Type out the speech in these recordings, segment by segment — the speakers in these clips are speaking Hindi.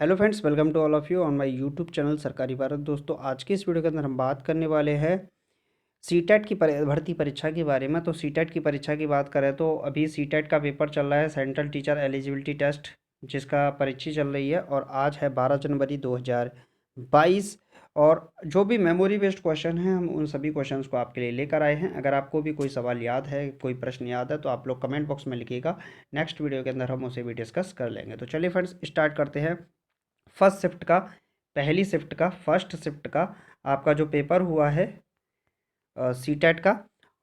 Hello friends, welcome to all of you on my YouTube channel सरकारी भारत। दोस्तों, आज की इस वीडियो के अंदर हम बात करने वाले हैं सीटेट की भर्ती परीक्षा के बारे में। तो सीटेट की परीक्षा की बात करें तो अभी सीटेट का पेपर चल रहा है, सेंट्रल टीचर एलिजिबिलिटी टेस्ट, जिसका परीक्षा चल रही है और आज है 12 जनवरी 2022। और जो भी मेमोरी बेस्ड क्वेश्चन हैं, हम उन सभी क्वेश्चंस को आपके लिए लेकर आए हैं। अगर आपको भी कोई सवाल याद है, कोई प्रश्न याद है, तो आप लोग कमेंट बॉक्स में लिखिएगा। नेक्स्ट वीडियो के अंदर हम उसे भी डिस्कस कर लेंगे। तो चलिए फ्रेंड्स, स्टार्ट करते हैं। फर्स्ट शिफ्ट का पहली शिफ्ट का फर्स्ट शिफ्ट का आपका जो पेपर हुआ है सीटेट का,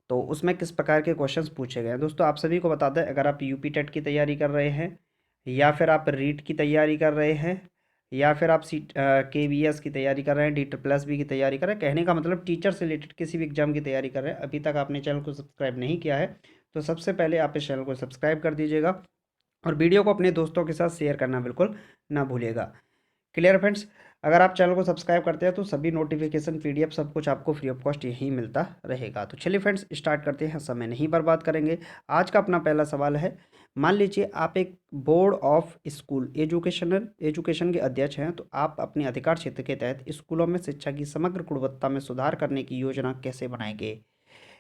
तो उसमें किस प्रकार के क्वेश्चंस पूछे गए हैं। दोस्तों, आप सभी को बता दें, अगर आप यूपी टेट की तैयारी कर रहे हैं, या फिर आप रीट की तैयारी कर रहे हैं, या फिर आप KVS की तैयारी कर रहे हैं, D++ की तैयारी कर रहे हैं, कहने का मतलब टीचर से रिलेटेड किसी भी एग्जाम की तैयारी कर रहे हैं, अभी तक आपने चैनल को सब्सक्राइब नहीं किया है, तो सबसे पहले आप इस चैनल को सब्सक्राइब कर दीजिएगा और वीडियो को अपने दोस्तों के साथ शेयर करना बिल्कुल ना भूलिएगा। Clear friends. अगर आप चैनल को सब्सक्राइब करते हैं तो सभी नोटिफिकेशन, PDF सब कुछ आपको फ्री ऑफ कॉस्ट यहीं मिलता रहेगा। तो चलिए फ्रेंड्स, स्टार्ट करते हैं, समय नहीं बर्बाद करेंगे। आज का अपना पहला सवाल है, मान लीजिए आप एक बोर्ड ऑफ स्कूल एजुकेशन के अध्यक्ष हैं, तो आप अपने अधिकार क्षेत्र के तहत स्कूलों में शिक्षा की समग्र गुणवत्ता में सुधार करने की योजना कैसे बनाएंगे।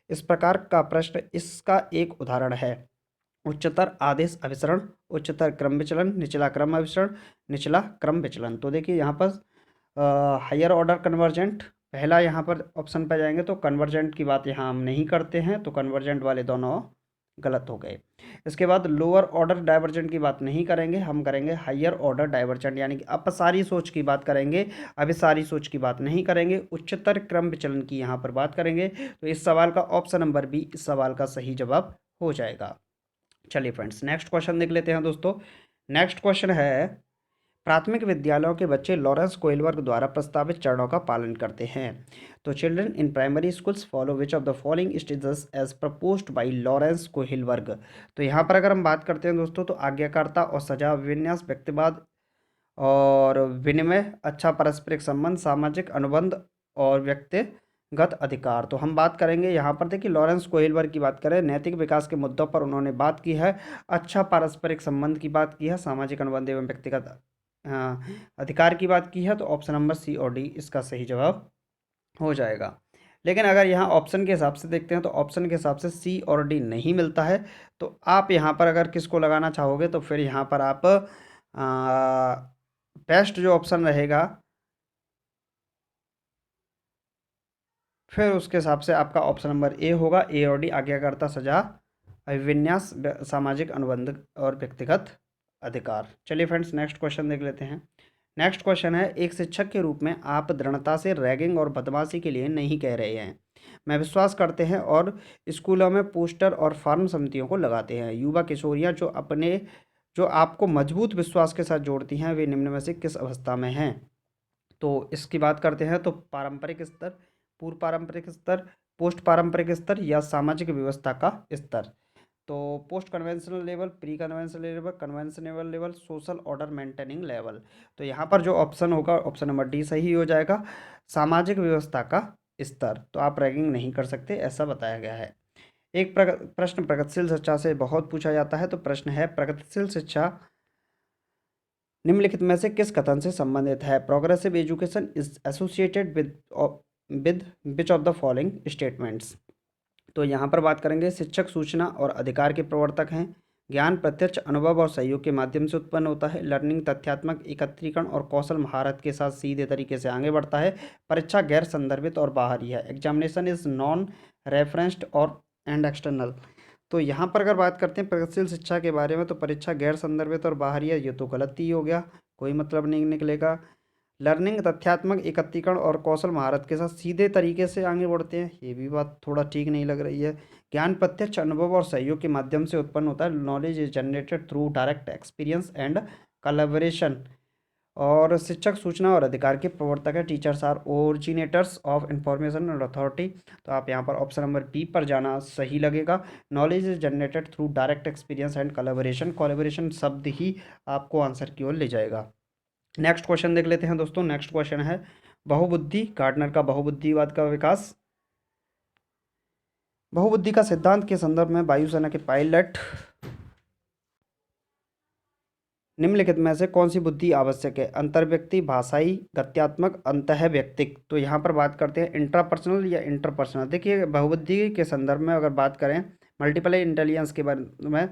इस प्रकार का प्रश्न इसका एक उदाहरण है। उच्चतर आदेश अभिसरण, उच्चतर क्रम विचलन, निचला क्रम अभिसरण, निचला क्रम विचलन। तो देखिए यहाँ पर हायर ऑर्डर कन्वर्जेंट पहला यहाँ पर ऑप्शन पर जाएंगे, तो कन्वर्जेंट की बात यहाँ हम नहीं करते हैं, तो कन्वर्जेंट वाले दोनों गलत हो गए। इसके बाद लोअर ऑर्डर डाइवर्जेंट की बात नहीं करेंगे, हम करेंगे हायर ऑर्डर डाइवर्जेंट, यानी कि अपसारी सोच की बात करेंगे, अभिसारी सोच की बात नहीं करेंगे, उच्चतर क्रम विचलन की यहाँ पर बात करेंगे। तो इस सवाल का ऑप्शन नंबर बी इस सवाल का सही जवाब हो जाएगा। चलिए फ्रेंड्स, नेक्स्ट क्वेश्चन देख लेते हैं। दोस्तों, नेक्स्ट क्वेश्चन है, प्राथमिक विद्यालयों के बच्चे लॉरेंस कोइलबर्ग द्वारा प्रस्तावित चरणों का पालन करते हैं। तो children in primary schools follow which of the following stages as proposed by Lawrence Kohlberg. तो यहाँ पर अगर हम बात करते हैं दोस्तों, तो आज्ञाकारिता और सजा, विन्यास, व्यक्तिवाद और विनिमय, अच्छा पारस्परिक संबंध, सामाजिक अनुबंध और व्यक्तिगत अधिकार। तो हम बात करेंगे यहाँ पर, देखिए लॉरेंस कोहिलबर्ग की बात करें, नैतिक विकास के मुद्दों पर उन्होंने बात की है, अच्छा पारस्परिक संबंध की बात की है, सामाजिक अनुबंध एवं व्यक्तिगत अधिकार की बात की है। तो ऑप्शन नंबर सी और डी इसका सही जवाब हो जाएगा। लेकिन अगर यहाँ ऑप्शन के हिसाब से देखते हैं, तो ऑप्शन के हिसाब से सी और डी नहीं मिलता है। तो आप यहाँ पर अगर किसको लगाना चाहोगे, तो फिर यहाँ पर आप बेस्ट जो ऑप्शन रहेगा, फिर उसके हिसाब से आपका ऑप्शन नंबर ए होगा। ए और डी, आज्ञाकारिता, सजा, अभिविन्यास, सामाजिक अनुबंध और व्यक्तिगत अधिकार। चलिए फ्रेंड्स, नेक्स्ट क्वेश्चन देख लेते हैं। नेक्स्ट क्वेश्चन है, एक शिक्षक के रूप में आप दृढ़ता से रैगिंग और बदमाशी के लिए नहीं कह रहे हैं, मैं विश्वास करते हैं और स्कूलों में पोस्टर और फार्म समितियों को लगाते हैं। युवा किशोरियां जो आपको मजबूत विश्वास के साथ जोड़ती हैं, वे निम्न में से किस अवस्था में हैं। तो इसकी बात करते हैं, तो पारंपरिक स्तर, पूर्व पारंपरिक स्तर, पोस्ट पारंपरिक स्तर या सामाजिक व्यवस्था का स्तर। तो post conventional level, pre conventional level, conventional level, social order maintaining level. तो यहाँ पर जो ऑप्शन होगा, ऑप्शन नंबर डी सही हो जाएगा, सामाजिक व्यवस्था का स्तर। तो आप रैगिंग नहीं कर सकते, ऐसा बताया गया है। एक प्रश्न प्रगतिशील शिक्षा से बहुत पूछा जाता है। तो प्रश्न है, प्रगतिशील शिक्षा निम्नलिखित में से किस कथन से संबंधित है। Progressive education is associated with which of the following statements. तो यहाँ पर बात करेंगे, शिक्षक सूचना और अधिकार के प्रवर्तक हैं, ज्ञान प्रत्यक्ष अनुभव और सहयोग के माध्यम से उत्पन्न होता है, लर्निंग तथ्यात्मक एकत्रीकरण और कौशल महारत के साथ सीधे तरीके से आगे बढ़ता है, परीक्षा गैर संदर्भित और बाहरी है, एग्जामिनेशन इज नॉन रेफरेंस्ड और एंड एक्सटर्नल। तो यहाँ पर अगर बात करते हैं प्रगतिशील शिक्षा के बारे में, तो परीक्षा गैर संदर्भित और बाहरी है, ये तो गलत ही हो गया, कोई मतलब नहीं निकलेगा। लर्निंग तथ्यात्मक एकत्रीकरण और कौशल महारत के साथ सीधे तरीके से आगे बढ़ते हैं, ये भी बात थोड़ा ठीक नहीं लग रही है। ज्ञान प्रत्यक्ष अनुभव और सहयोग के माध्यम से उत्पन्न होता है, knowledge is generated through direct experience and collaboration. और शिक्षक सूचना और अधिकार के प्रवर्तक है, टीचर्स आर ओरिजिनेटर्स ऑफ इंफॉर्मेशन और अथॉरिटी। तो आप यहाँ पर ऑप्शन नंबर बी पर जाना सही लगेगा, knowledge is generated through direct experience and collaboration. Collaboration शब्द ही आपको आंसर की ओर ले जाएगा। नेक्स्ट क्वेश्चन देख लेते हैं दोस्तों। नेक्स्ट क्वेश्चन है, बहुबुद्धि, गार्डनर का बहुबुद्धिवाद का विकास। बहुबुद्धि का सिद्धांत के संदर्भ में वायुसेना के पायलट निम्नलिखित में से कौन सी बुद्धि आवश्यक है? अंतर्व्यक्ति, भाषाई, गत्यात्मक, अंतः व्यक्तिक। तो यहाँ पर बात करते हैं इंट्रापर्सनल या इंटरपर्सनल। देखिए बहुबुद्धि के संदर्भ में अगर बात करें मल्टीपल इंटेलिजेंस के बारे में,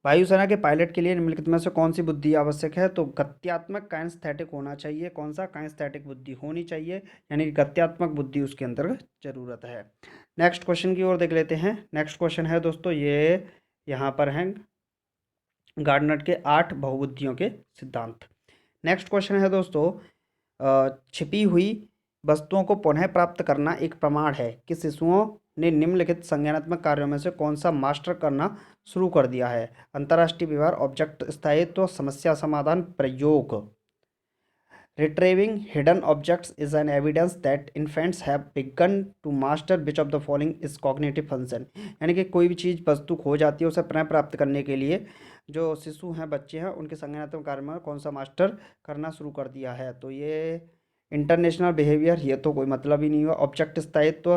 वायुसेना के पायलट के लिए निम्नलिखित में से कौन सी बुद्धि आवश्यक है? तो गत्यात्मक काइनेस्थेटिक होना चाहिए। कौन सा? काइनेस्थेटिक बुद्धि होनी चाहिए, यानी कि गत्यात्मक बुद्धि उसके अंतर्गत जरूरत है। नेक्स्ट क्वेश्चन की ओर देख लेते हैं। नेक्स्ट क्वेश्चन है दोस्तों, ये यहाँ पर हैं गार्डनर के 8 बहुबुद्धियों के सिद्धांत। नेक्स्ट क्वेश्चन है दोस्तों, छिपी हुई वस्तुओं को पुनः प्राप्त करना एक प्रमाण है कि शिशुओं ने निम्नलिखित संज्ञानात्मक कार्यों में से कौन सा मास्टर करना शुरू कर दिया है? अंतर्राष्ट्रीय व्यवहार, ऑब्जेक्ट स्थायित्व, समस्या समाधान, प्रयोग। Retrieving hidden objects is an evidence that infants have begun to master which of the following is cognitive function। यानी कि कोई भी चीज़ वस्तु खो जाती है उसे पुनः प्राप्त करने के लिए जो शिशु हैं, बच्चे हैं, उनके संज्ञानात्मक कार्य में कौन सा मास्टर करना शुरू कर दिया है? तो ये इंटरनेशनल बिहेवियर, ये तो कोई मतलब ही नहीं हुआ। ऑब्जेक्ट स्थायित्व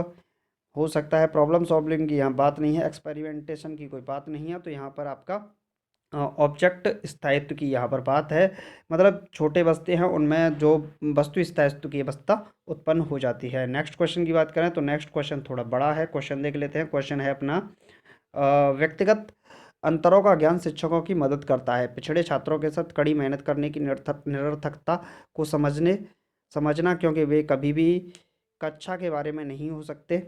हो सकता है, प्रॉब्लम सॉल्विंग की यहाँ बात नहीं है, एक्सपेरिमेंटेशन की कोई बात नहीं है, तो यहाँ पर आपका ऑब्जेक्ट स्थायित्व की यहाँ पर बात है। मतलब छोटे बस्ते हैं उनमें जो वस्तु स्थायित्व की अवस्था उत्पन्न हो जाती है। नेक्स्ट क्वेश्चन की बात करें तो नेक्स्ट क्वेश्चन थोड़ा बड़ा है, क्वेश्चन देख लेते हैं। क्वेश्चन है अपना, व्यक्तिगत अंतरों का ज्ञान शिक्षकों की मदद करता है। पिछड़े छात्रों के साथ कड़ी मेहनत करने की निरर्थकता को समझना, क्योंकि वे कभी भी कक्षा के बारे में नहीं हो सकते।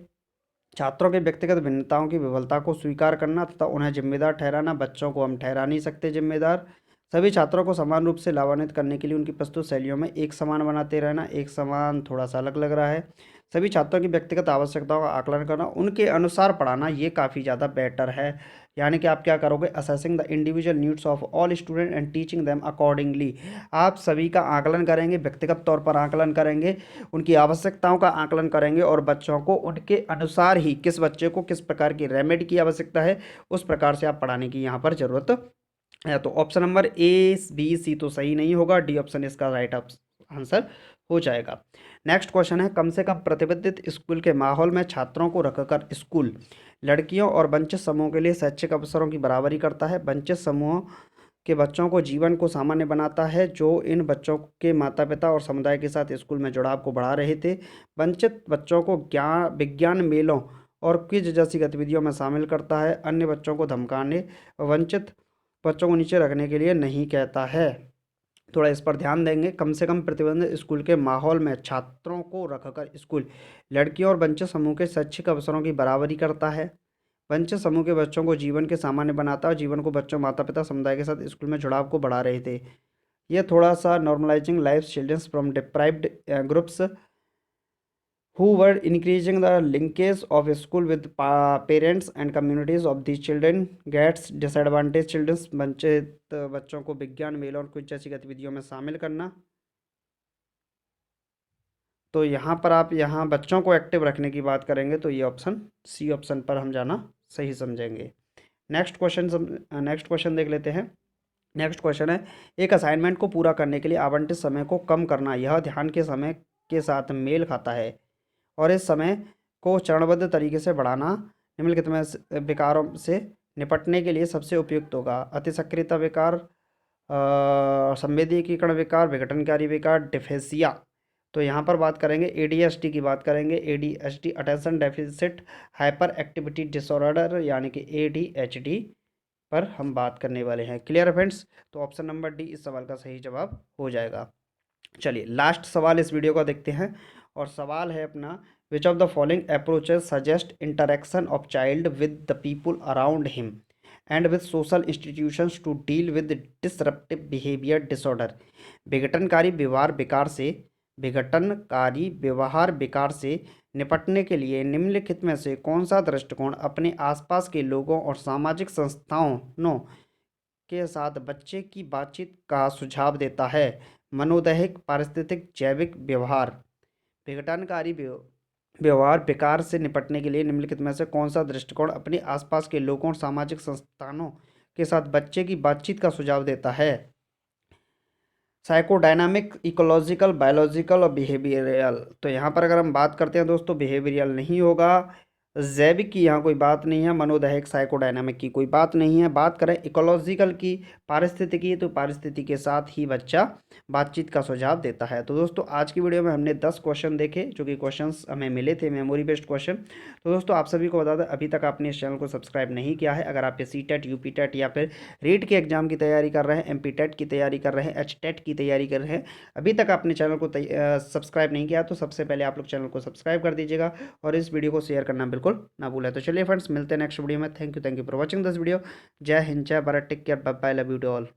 छात्रों के व्यक्तिगत भिन्नताओं की विफलता को स्वीकार करना तथा उन्हें जिम्मेदार ठहराना। बच्चों को हम ठहरा नहीं सकते जिम्मेदार। सभी छात्रों को समान रूप से लाभान्वित करने के लिए उनकी प्रस्तुत शैलियों में एक समान बनाते रहना। एक समान थोड़ा सा अलग लग रहा है। सभी छात्रों की व्यक्तिगत आवश्यकताओं का आकलन करना, उनके अनुसार पढ़ाना, ये काफ़ी ज़्यादा बेटर है। यानी कि आप क्या करोगे? Assessing the individual needs of all student and teaching them accordingly. आप सभी का आकलन करेंगे, व्यक्तिगत तौर पर आकलन करेंगे, उनकी आवश्यकताओं का आकलन करेंगे और बच्चों को उनके अनुसार ही, किस बच्चे को किस प्रकार की रेमेडी की आवश्यकता है उस प्रकार से आप पढ़ाने की यहाँ पर ज़रूरत है। तो option number A B C तो सही नहीं होगा, डी ऑप्शन इसका राइट आंसर हो जाएगा। नेक्स्ट क्वेश्चन है, कम से कम प्रतिबंधित स्कूल के माहौल में छात्रों को रखकर स्कूल लड़कियों और वंचित समूहों के लिए शैक्षिक अवसरों की बराबरी करता है। वंचित समूहों के बच्चों को जीवन को सामान्य बनाता है, जो इन बच्चों के माता पिता और समुदाय के साथ स्कूल में जुड़ाव को बढ़ा रहे थे। वंचित बच्चों को विज्ञान मेलों और क्विज जैसी गतिविधियों में शामिल करता है। अन्य बच्चों को धमकाने, वंचित बच्चों को नीचे रखने के लिए नहीं कहता है। थोड़ा इस पर ध्यान देंगे। कम से कम प्रतिबंधित स्कूल के माहौल में छात्रों को रखकर स्कूल लड़कियों और वंचित समूह के शैक्षिक अवसरों की बराबरी करता है। वंचित समूह के बच्चों को जीवन के सामान्य बनाता है और जीवन को बच्चों, माता पिता, समुदाय के साथ स्कूल में जुड़ाव को बढ़ा रहे थे। ये थोड़ा सा normalising life childrens from deprived groups who were increasing the linkage of a school with parents and communities of these children gets disadvantaged children। वंचित बच्चों को विज्ञान मेलों और कुछ जैसी गतिविधियों में शामिल करना। तो यहाँ पर आप यहाँ बच्चों को एक्टिव रखने की बात करेंगे तो ये ऑप्शन सी ऑप्शन पर हम जाना सही समझेंगे। नेक्स्ट क्वेश्चन देख लेते हैं। नेक्स्ट क्वेश्चन है, एक असाइनमेंट को पूरा करने के लिए आवंटित समय को कम करना यह ध्यान के समय के साथ मेल खाता है और इस समय को चरणबद्ध तरीके से बढ़ाना निम्नलिखित में विकारों से निपटने के लिए सबसे उपयुक्त होगा। अतिसक्रियता विकार, संवेदीकरण विकार, विघटनकारी विकार, डिफेसिया। तो यहाँ पर बात करेंगे एडीएचडी की बात करेंगे। ADHD attention deficit hyper activity disorder, यानी कि एडीएचडी पर हम बात करने वाले हैं। क्लियर है फ्रेंड्स? तो ऑप्शन नंबर डी इस सवाल का सही जवाब हो जाएगा। चलिए लास्ट सवाल इस वीडियो का देखते हैं और सवाल है अपना, which of the following approaches suggest interaction of child with the people around him and with social institutions to deal with disruptive behaviour disorder. विघटनकारी व्यवहार विकार से निपटने के लिए निम्नलिखित में से कौन सा दृष्टिकोण अपने आसपास के लोगों और सामाजिक संस्थानों के साथ बच्चे की बातचीत का सुझाव देता है? मनोदैहिक, पारिस्थितिक, जैविक व्यवहार। विघटनकारी व्यवहार विकार से निपटने के लिए निम्नलिखित में से कौन सा दृष्टिकोण अपने आसपास के लोगों और सामाजिक संस्थानों के साथ बच्चे की बातचीत का सुझाव देता है? साइकोडायनामिक, इकोलॉजिकल, बायोलॉजिकल और बिहेवियरल। तो यहाँ पर अगर हम बात करते हैं दोस्तों, बिहेवियरल नहीं होगा, जैविक की यहाँ कोई बात नहीं है, मनोदैहिक साइकोडायनामिक की कोई बात नहीं है। बात करें इकोलॉजिकल की, पारिस्थितिकी, तो पारिस्थिति के साथ ही बच्चा बातचीत का सुझाव देता है। तो दोस्तों आज की वीडियो में हमने 10 क्वेश्चन देखे, जो कि क्वेश्चंस हमें मिले थे मेमोरी बेस्ड क्वेश्चन। तो दोस्तों आप सभी को बता दें, अभी तक आपने इस चैनल को सब्सक्राइब नहीं किया है, अगर आप सी टेट, यूपी टेट या फिर रीट के एग्जाम की तैयारी कर रहे हैं, एमपी टेट की तैयारी कर रहे हैं, एच टेट की तैयारी कर रहे हैं, अभी तक आपने चैनल को सब्सक्राइब नहीं किया, तो सबसे पहले आप लोग चैनल को सब्सक्राइब कर दीजिएगा और इस वीडियो को शेयर करना बिल्कुल ना भूलें। तो चलिए फ्रेंड्स, मिलते हैं नेक्स्ट वीडियो में। Thank you for watching this video. जय हिंद, जय Bharat, take care, bye bye, love you to all.